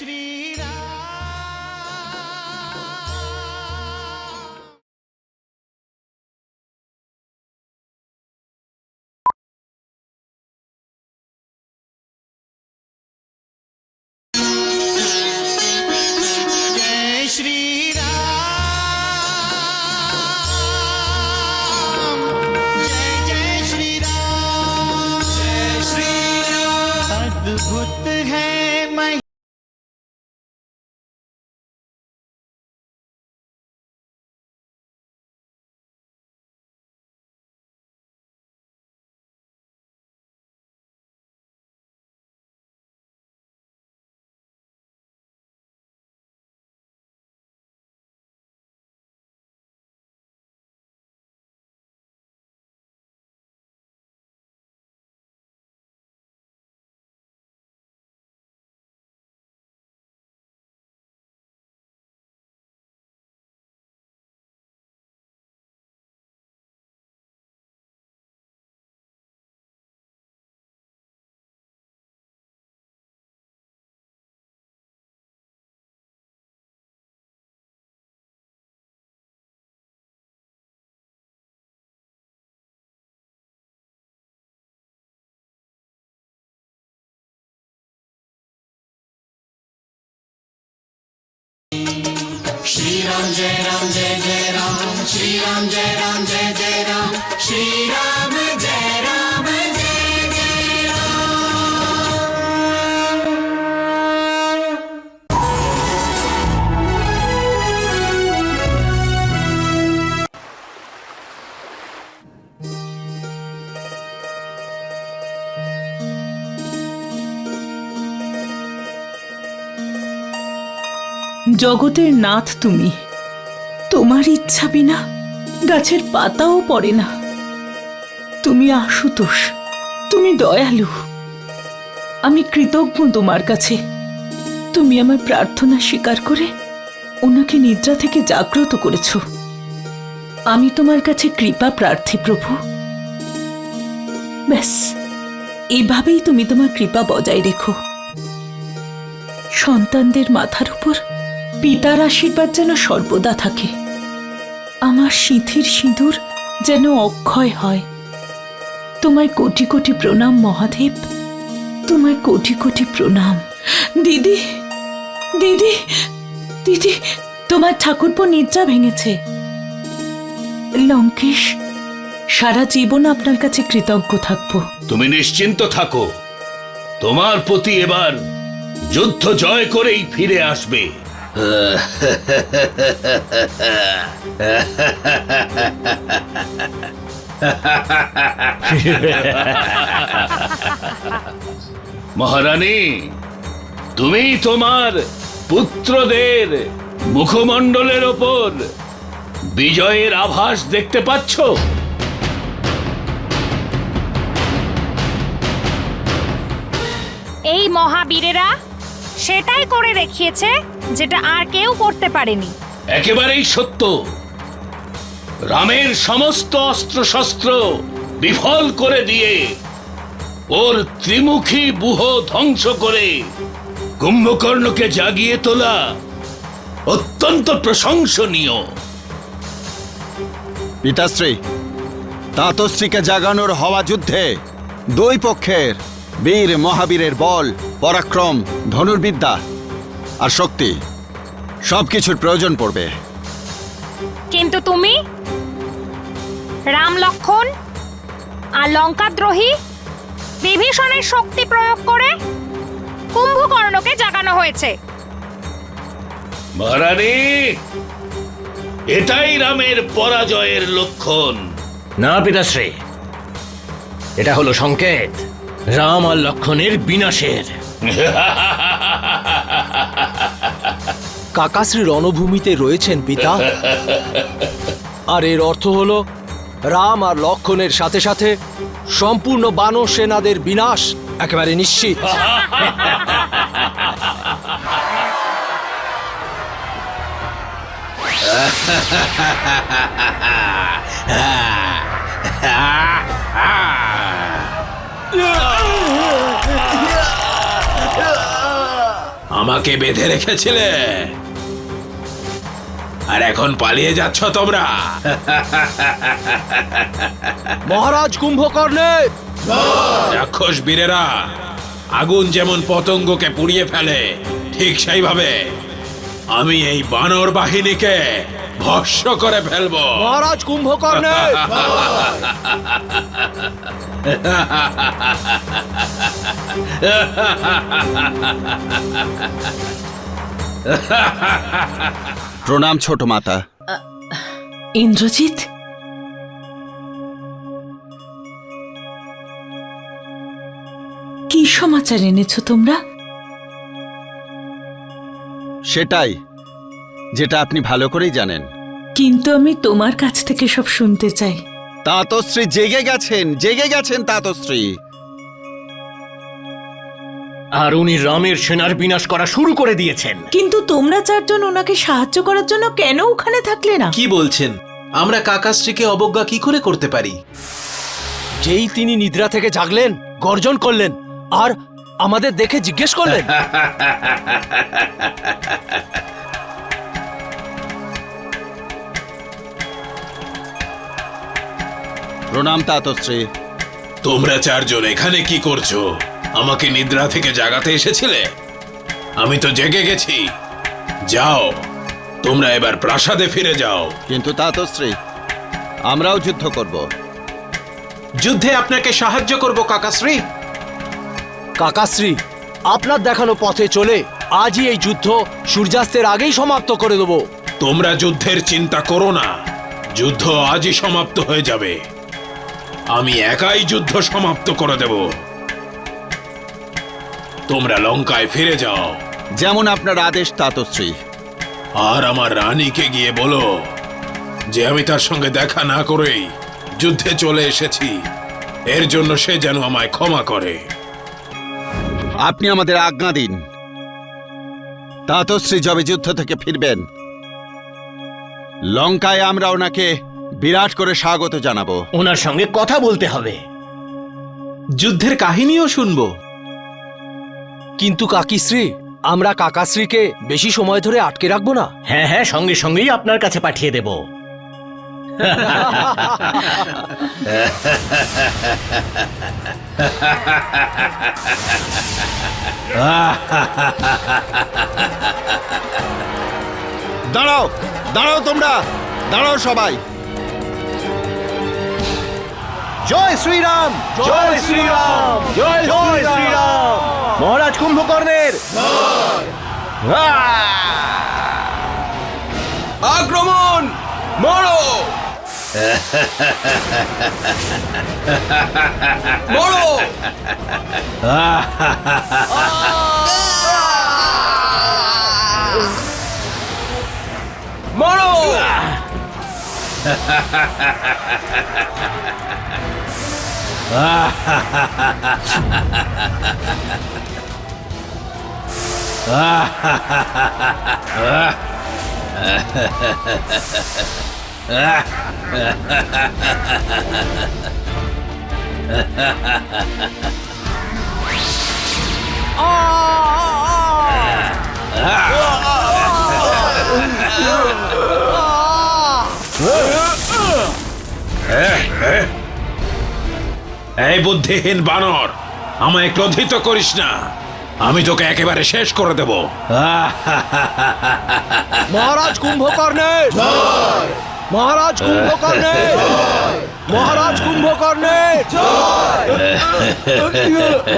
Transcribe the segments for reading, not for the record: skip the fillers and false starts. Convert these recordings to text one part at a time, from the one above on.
श्री राम। जय श्री राम। जय जय श्री राम। जय श्री राम। अद्भुत है मैं श्री राम जय राम जय जय राम। श्री राम जय राम जय जय राम। श्री राम जय राम जय जय राम। জগতের নাথ তুমি, তোমার ইচ্ছা বিনা গাছের পাতাও পড়ে না। তুমি আশুতোষ, তুমি দয়ালু। আমি কৃতজ্ঞ তোমার কাছে, তুমি আমার প্রার্থনা স্বীকার করে ওনাকে নিদ্রা থেকে জাগ্রত করেছ। আমি তোমার কাছে কৃপা প্রার্থী প্রভু। ব্যাস, এভাবেই তুমি তোমার কৃপা বজায় রেখো। সন্তানদের মাথার উপর পিতার আশীর্বাদ যেন সর্বদা থাকে। আমার সিঁথির সিঁদুর যেন অক্ষয় হয়। তোমায় কোটি কোটি প্রণাম মহাদেব, তোমায় কোটি কোটি প্রণাম। দিদি দিদি দিদি, তোমার ঠাকুরপো নিদ্রা ভেঙেছে। লঙ্কেশ, সারা জীবন আপনার কাছে কৃতজ্ঞ থাকবো। তুমি নিশ্চিন্ত থাকো, তোমার প্রতি এবার যুদ্ধ জয় করেই ফিরে আসবে। মহারানী, তুমি তোমার পুত্রদের মুখমণ্ডলের ওপর বিজয়ের আভাস দেখতে পাচ্ছ? এই মহাবীরেরা সেটাই করে দেখিয়েছে যেটা আর কেউ করতে পারেনি। একেবারেই সত্য। রামের সমস্ত অস্ত্রশস্ত্র বিফল করে দিয়ে ওর ত্রিমুখী ব্যূহ ধ্বংস করে কুম্ভকর্ণকে জাগিয়ে তোলা অত্যন্ত প্রশংসনীয়। পিতাশ্রী, তাতশ্রীকে জাগানোর হওয়া যুদ্ধে দুই পক্ষের বীর মহাবীরের বল, পরাক্রম, ধনুর্বিদ্যা আর শক্তি সবকিছুর প্রয়োজন পড়বে। কিন্তু তুমি, রাম লক্ষণ আর লঙ্কাদ্রোহী বিভীষণের শক্তি প্রয়োগ করে কুম্ভকর্ণকে জাগানো হয়েছে। মহারানী, এটাই রামের পরাজয়ের লক্ষণ। না পিতাশ্রী, এটা হলো সংকেত রাম আর লক্ষণের বিনাশের। কাকাশ্রী রণভূমিতে রয়েছেন পিতা, আর এর অর্থ হলো রাম আর লক্ষণের সাথে সাথে সম্পূর্ণ বানর সেনাদের বিনাশ একেবারে নিশ্চিত। আমাকে বেঁধে রেখেছিলে আর এখন পালিয়ে যাচ্ছ তোমরা। মহারাজ কুম্ভকর্ণের রাক্ষস বীরেরা আগুন যেমন পতঙ্গকে পুড়িয়ে ফেলে, ঠিক সেইভাবে আমি এই বানর বাহিনীকে ভস্ম করে ফেলবো। মহারাজ কুম্ভকর্ণের প্রণাম ছোট মাতা। ইন্দ্রজিৎ, কি সমাচার এনেছো তোমরা? সেটাই, যেটা আপনি ভালো করেই জানেন। কিন্তু আমি তোমার কাছ থেকে সব শুনতে চাই। তাতশ্রী জেগে গেছেন তাতশ্রী। আর উনি রামের সেনার বিনাশ করা শুরু করে দিয়েছেন। কিন্তু তোমরা চারজন ওনাকে সাহায্য করার জন্য কেন ওখানে থাকলে না? কি বলছেন? আমরা কাকাশ্রীকে অবজ্ঞা কি করে করতে পারি? যেই তিনি নিদ্রা থেকে জাগলেন, গর্জন করলেন আর আমাদের দেখে জিজ্ঞেস করলেন। প্রণাম তাতশ্রী। তোমরা চারজন এখানে কি করছো? আমাকে নিদ্রা থেকে জাগাতে এসেছিলে? আমি তো জেগে গেছি। যাও, তোমরা এবার প্রাসাদে ফিরে যাও। কিন্তু তাতশ্রী, আমরাও যুদ্ধ করব। যুদ্ধে আপনাকে সাহায্য করব কাকাশ্রী। কাকাশ্রী, আপনার দেখানো পথে চলে আজই এই যুদ্ধ সূর্যাস্তের আগেই সমাপ্ত করে দেব। তোমরা যুদ্ধের চিন্তা করো না, যুদ্ধ আজই সমাপ্ত হয়ে যাবে। আমি একাই যুদ্ধ সমাপ্ত করে দেব। তোমরা লঙ্কায় ফিরে যাও। যেমন আপনার আদেশ তাতশ্রী। আর আমার রানীকে গিয়ে বলো যে আমি তার সঙ্গে দেখা না করেই যুদ্ধে চলে এসেছি, এর জন্য সে যেন আমায় ক্ষমা করে। আপনি আমাদের আজ্ঞা দিন। তাতশ্রী যবে যুদ্ধ থেকে ফিরবেন, লঙ্কায় আমরা ওনাকে বিরাট করে স্বাগত জানাবো। ওনার সঙ্গে কথা বলতে হবে। যুদ্ধের কাহিনীও শুনবো। কিন্তু কাকিশ্রী, আমরা কাকাশ্রীকে বেশি সময় ধরে আটকে রাখবো না। হ্যাঁ হ্যাঁ, সঙ্গে সঙ্গেই আপনার কাছে পাঠিয়ে দেব। দাঁড়াও দাঁড়াও, তোমরা দাঁড়াও সবাই। জয় শ্রীরাম, জয় শ্রীরাম, জয় শ্রীরাম। মহারাজ কুম্ভকর্ণের আক্রমণ! মরো! মরো! মরো! এই বুদ্ধিহীন বানর, আমায় ক্রোধিত করিস না। আমি তোকে একেবারে শেষ করে দেব। মহারাজ কুম্ভকর্ণের মহারাজ কুম্ভকর্ণের মহারাজ কুম্ভকর্ণের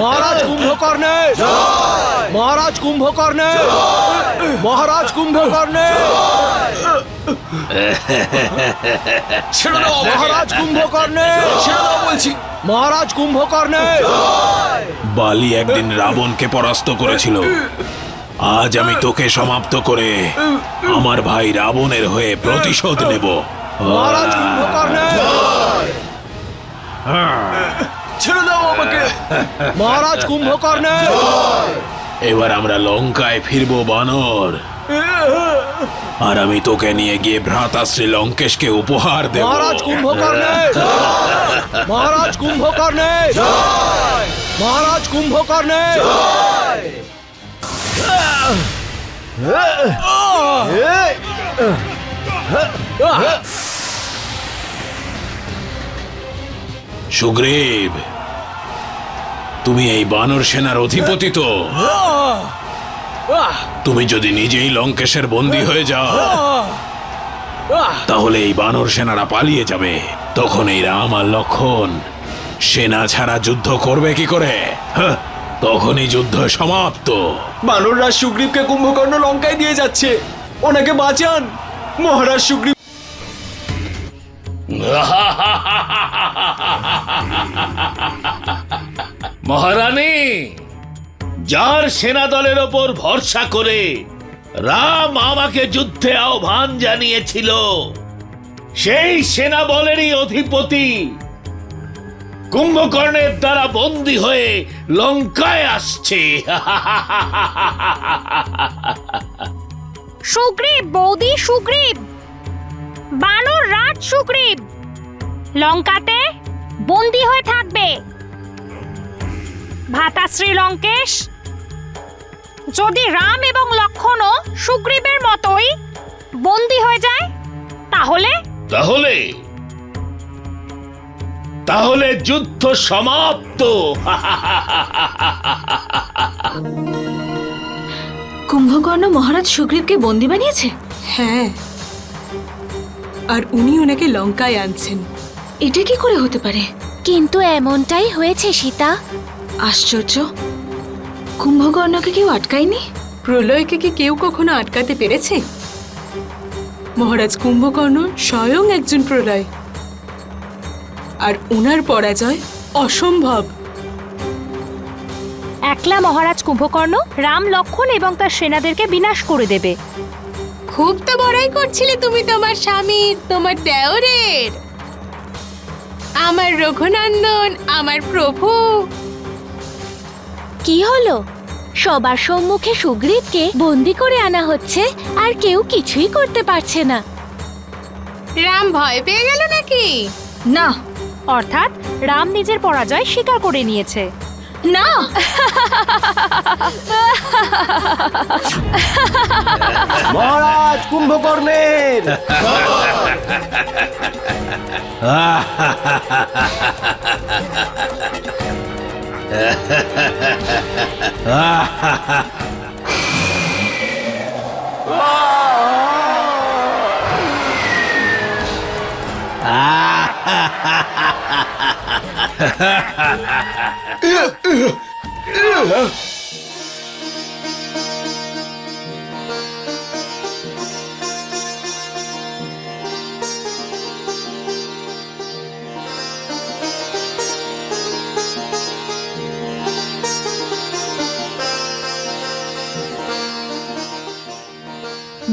মহারাজ কুম্ভকর্ণের মহারাজ কুম্ভকর্ণের মহারাজ কুম্ভকর্ণের ছেড়ে দাও আমাকে! মহারাজ কুম্ভকর্ণের ছেড়ে দাও বলছি! মহারাজ কুম্ভকর্ণের বালি একদিন রাবণকে পরাস্ত করেছিল। আজ আমি তোকে সমাপ্ত করে আমার ভাই রাবণের হয়ে প্রতিশোধ নেব। মহারাজ কুম্ভকর্ণের ছেড়ে দাও আমাকে! মহারাজ কুম্ভকর্ণের এবার আমরা লঙ্কায় ফিরবো বানর, আর আমি তোকে নিয়ে গিয়ে ভ্রাতাশ্রী লঙ্কেশকে উপহার দেব। মহারাজ কুম্ভকর্ণের মহারাজ কুম্ভকর্ণের মহারাজ কুম্ভকর্ণের সুগ্রীব, তুমি এই বানর সেনার অধিপতি তো। তুমি যদি নিজেই লঙ্কেশের বন্দী হয়ে যাও তাহলে এই বানর সেনারা পালিয়ে যাবে। তখন এই রাম আর লক্ষণ সেনা ছাড়া যুদ্ধ করবে কি করে? হ্যাঁ, তখনই যুদ্ধ সমাপ্ত। বানররাজ সুগ্রীবকে কুম্ভকর্ণ লঙ্কায় দিয়ে যাচ্ছে, ওনাকে বাঁচান মহারাজ সুগ্রীব। মহারানী, যার সেনা দলের ওপর ভরসা করে রাম আমাকে যুদ্ধে আহ্বান জানিয়েছিল, সেই সেনা বলেরই অধিপতি কুম্ভকর্ণের দ্বারা বন্দী হয়ে লঙ্কায় আসছে। সুগ্রীব বৌদি, সুগ্রীব, বানর রাজ সুগ্রীব লঙ্কাতে বন্দী হয়ে থাকবে। ভ্রাতাশ্রী লঙ্কেশ, যদি রাম এবং লক্ষণও সুগ্রীবের মতোই বন্দী হয়ে যায় তাহলে তাহলে তাহলে যুদ্ধ সমাপ্ত। কুম্ভকর্ণ মহারাজ সুগ্রীবকে বন্দী বানিয়েছে? হ্যাঁ, আর উনি ওনাকে লঙ্কায় আনছেন। এটা কি করে হতে পারে? কিন্তু এমনটাই হয়েছে সীতা। আশ্চর্য, কুম্ভকর্ণকে কেউ আটকায়নি? প্রলয়কে কি কেউ কখনো আটকাতে পেরেছে? মহারাজ কুম্ভকর্ণ স্বয়ং একজন প্রলয়, আর ওনার পরাজয় অসম্ভব। একলা মহারাজ কুম্ভকর্ণ রাম, লক্ষণ এবং তার সেনাদেরকে বিনাশ করে দেবে। খুব তো বড়াই করছিলে তুমি তোমার স্বামীর, তোমার দেওরের। আমার রঘুনন্দন, আমার প্রভু। কি হলো? সবার সম্মুখে সুগ্রীবকে বন্দী করে আনা হচ্ছে আর কেউ কিছুই করতে পারছে না। রাম ভয় পেয়ে গেল নাকি? না। অর্থাৎ রাম নিজের পরাজয় স্বীকার করে নিয়েছে। না, মহারাজ কুম্ভকর্ণের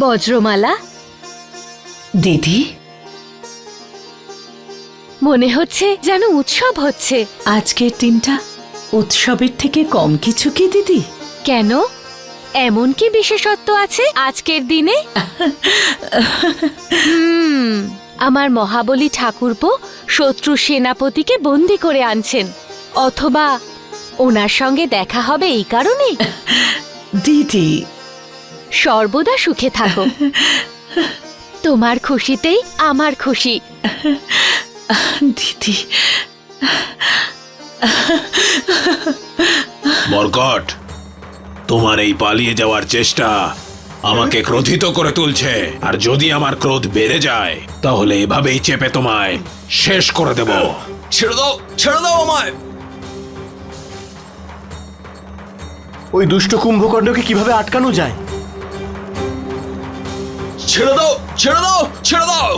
বজ্রমালা দিদি, মনে হচ্ছে যেন উৎসব হচ্ছে। আজকের দিনটা উৎসবের থেকে কম কিছু কি দিদি? কেন? এমন কি বিশেষত্ব আছে আজকের দিনে? আমার মহাবলী ঠাকুরপো শত্রু সেনাপতিকে বন্দী করে আনছেন, অথবা ওনার সঙ্গে দেখা হবে এই কারণে। দিদি, সর্বদা সুখে থাকো। তোমার খুশিতেই আমার খুশি। দিদি, মর্কট, তোমার এই পালিয়ে যাওয়ার চেষ্টা আমাকে ক্রোধিত করে তুলছে, আর যদি আমার ক্রোধ বেড়ে যায় তাহলে এভাবেই চেপে তোমায় শেষ করে দেব। ছেড়ে দাও, ছেড়ে দাও আমায়। ওই দুষ্ট কুম্ভকর্ণকে কিভাবে আটকানো যায়? ছেড়ে দাও, ছেড়ে দাও, ছেড়ে দাও।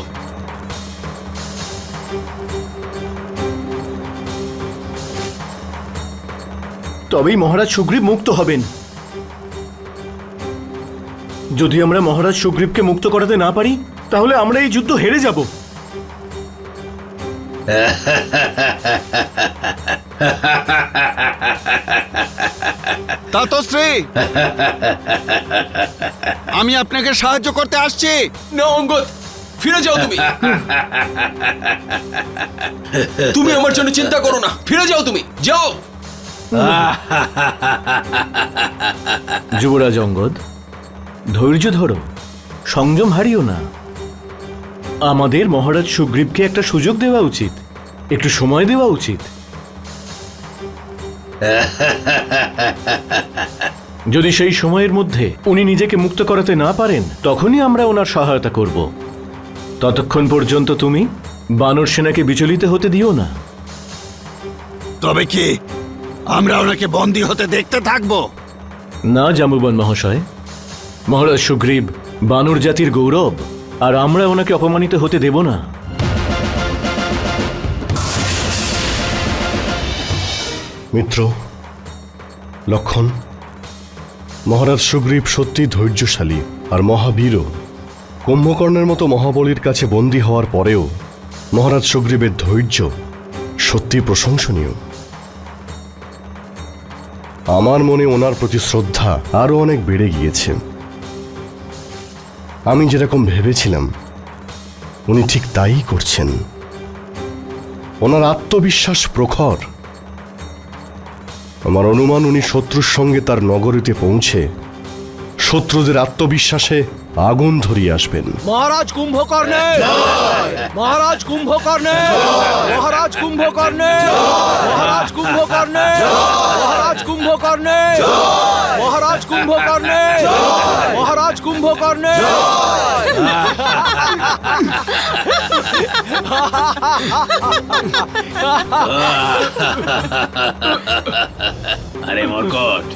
তবেই মহারাজ সুগ্রীব মুক্ত হবেন। যদি আমরা মহারাজ সুগ্রীবকে মুক্ত করাতে না পারি তাহলে আমরা এই যুদ্ধ হেরে যাব। তাতশ্রী, আমি আপনাকে সাহায্য করতে আসছি। না অঙ্গদ, ফিরে যাও তুমি। তুমি আমার জন্য চিন্তা করো না, ফিরে যাও তুমি, যাও। যুবরাজ অঙ্গদ, ধৈর্য ধরো, সংযম হারিও না। আমাদের মহারাজ সুগ্রীবকে একটা সুযোগ দেওয়া উচিত, একটু সময় দেওয়া উচিত। যদি সেই সময়ের মধ্যে উনি নিজেকে মুক্ত করাতে না পারেন, তখনই আমরা ওনার সহায়তা করব। ততক্ষণ পর্যন্ত তুমি বানর সেনাকে বিচলিত হতে দিও না। তবে কি আমরা ওনাকে বন্দী হতে দেখতে থাকবো? না জাম্বুবান মহাশয়, মহারাজ সুগ্রীব বানর জাতির গৌরব, আর আমরা ওনাকে অপমানিত হতে দেব না। মিত্র, লক্ষণ, মহারাজ সুগ্রীব সত্যি ধৈর্যশালী আর মহাবীরও। কুম্ভকর্ণের মতো মহাবলীর কাছে বন্দী হওয়ার পরেও মহারাজ সুগ্রীবের ধৈর্য সত্যি প্রশংসনীয়। আমার মনে ওনার প্রতি শ্রদ্ধা আরও অনেক বেড়ে গিয়েছে। আমি যেরকম ভেবেছিলাম উনি ঠিক তাই করছেন। ওনার আত্মবিশ্বাস প্রখর। আমার অনুমান উনি শত্রুর সঙ্গে তার নগরীতে পৌঁছে শত্রুদের আত্মবিশ্বাসে আগুন ধরিয়ে আসবেন। মহারাজ কুম্ভকর্ণে, মহারাজ কুম্ভকর্ণে, মহারাজ কুম্ভকর্ণে, মহারাজ কুম্ভকর্ণে, মহারাজ কুম্ভকর্ণে, মহারাজ কুম্ভকর্ণে, মহারাজ কুম্ভকর্ণে। আরে মরকট,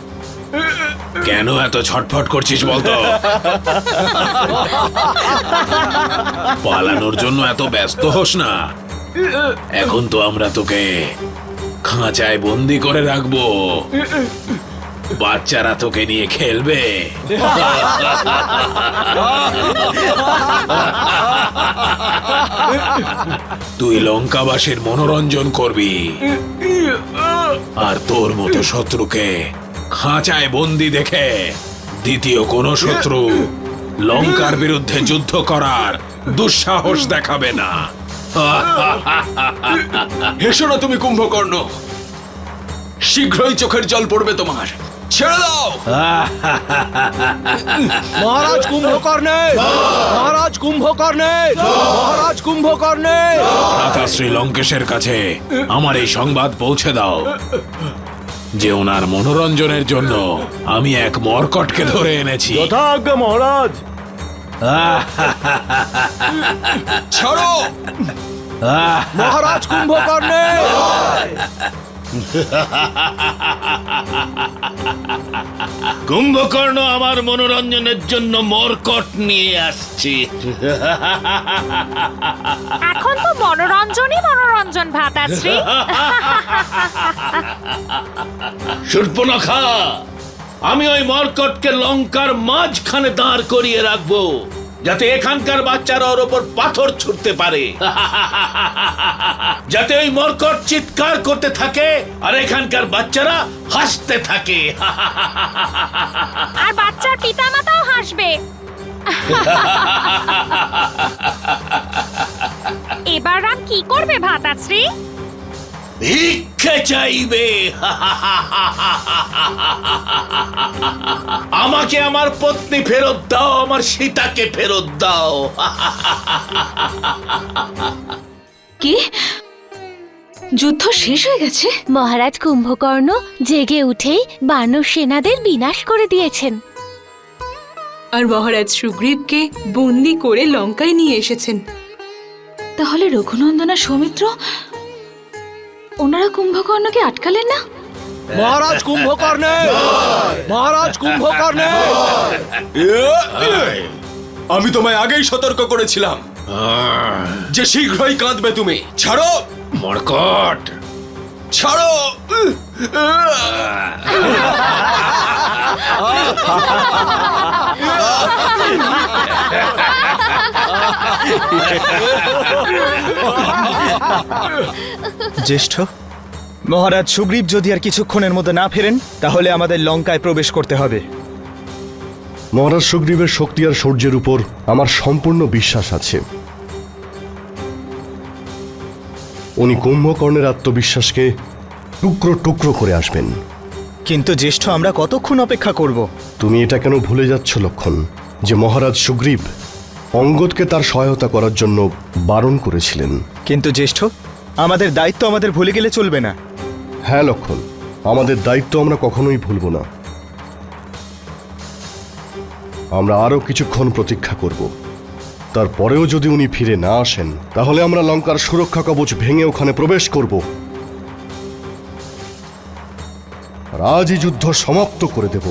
কেন এত ছটফট করছিস বলতো? পালানোর জন্য এত ব্যস্ত হোস না। এখন তো আমরা তোকে খাঁচায় বন্দি করে রাখবো, বাচ্চারা তোকে নিয়ে খেলবে। তুই লঙ্কাবাসীর মনোরঞ্জন করবি, আর তোর মতো শত্রুকে খাঁচায় বন্দি দেখে দ্বিতীয় কোন শত্রু লঙ্কার বিরুদ্ধে যুদ্ধ করার দুঃসাহস দেখাবে না। হেসো না তুমি কুম্ভকর্ণ, শীঘ্রই চোখের জল পড়বে তোমার। ছেড়ে দাও। মহারাজ কুম্ভকর্ণে, মহারাজ কুম্ভকর্ণে, মহারাজ কুম্ভকর্ণে। শ্রী লঙ্কেশের কাছে আমার এই সংবাদ পৌঁছে দাও যে ওনার মনোরঞ্জনের জন্য আমি এক মরকটকে ধরে এনেছি। যথাজ্ঞা মহারাজ। ছাড়ো মহারাজ কুম্ভকর্ণে। কুম্ভকর্ণ আমার মনোরঞ্জনের জন্য মরকট নিয়ে আসছে। এখন তো মনোরঞ্জনই মনোরঞ্জন ভ্রাতাশ্রী। শূর্পণখা, আমি ওই মরকটকে লঙ্কার মাঝখানে দাঁড় করিয়ে রাখবো, যাতে এখানকার বাচ্চারা ওর ওপর পাথর ছুটতে পারে, যাতে ওই মরকট চিৎকার করতে থাকে আর এখানকার বাচ্চারা হাসতে থাকে। আর বাচ্চার পিতামাতাও হাসবে। এবার রাম কি করবে ভ্রাতাশ্রী? ভিক্ষে চাইবে। আমাকে আমার পত্নী ফেরত দাও, আমার সীতাকে ফেরত দাও। কি যুদ্ধ শেষ হয়ে গেছে? মহারাজ কুম্ভকর্ণ জেগে উঠেই বানর সেনাদের বিনাশ করে দিয়েছেন। আর মহারাজ সুগ্রীবকে বন্দি করে লঙ্কায় নিয়ে এসেছেন। তাহলে রঘুনন্দন আর সৌমিত্র ওনারা কুম্ভকর্ণকে আটকালেন না? মহারাজ কুম্ভকর্ণে, মহারাজ কুম্ভকর্ণে। আমি তোমায় আগেই সতর্ক করেছিলাম যে শীঘ্রই কাঁদবে তুমি। ছাড়ো মরকট, ছাড়ো। জ্যেষ্ঠ, মহারাজ সুগ্রীব যদি আর কিছুক্ষণের মধ্যে না ফেরেন তাহলে আমাদের লঙ্কায় প্রবেশ করতে হবে। মহারাজ সুগ্রীবের শক্তি আর শৌর্যের উপর আমার সম্পূর্ণ বিশ্বাস আছে। উনি কুম্ভকর্ণের আত্মবিশ্বাসকে টুকরো টুকরো করে আসবেন। কিন্তু জ্যেষ্ঠ আমরা কতক্ষণ অপেক্ষা করব? তুমি এটা কেন ভুলে যাচ্ছ লক্ষণ যে মহারাজ সুগ্রীব অঙ্গদকে তার সহায়তা করার জন্য বারণ করেছিলেন? কিন্তু জ্যেষ্ঠ, আমাদের দায়িত্ব আমাদের ভুলে গেলে চলবে না। হ্যাঁ লক্ষণ, আমাদের দায়িত্ব আমরা কখনোই ভুলব না। আমরা আরো কিছুক্ষণ প্রতীক্ষা করব। তারপরেও যদি উনি ফিরে না আসেন তাহলে আমরা লঙ্কার সুরক্ষা কবচ ভেঙে ওখানে প্রবেশ করব আর আজই যুদ্ধ সমাপ্ত করে দেব।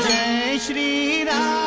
जय श्री राम।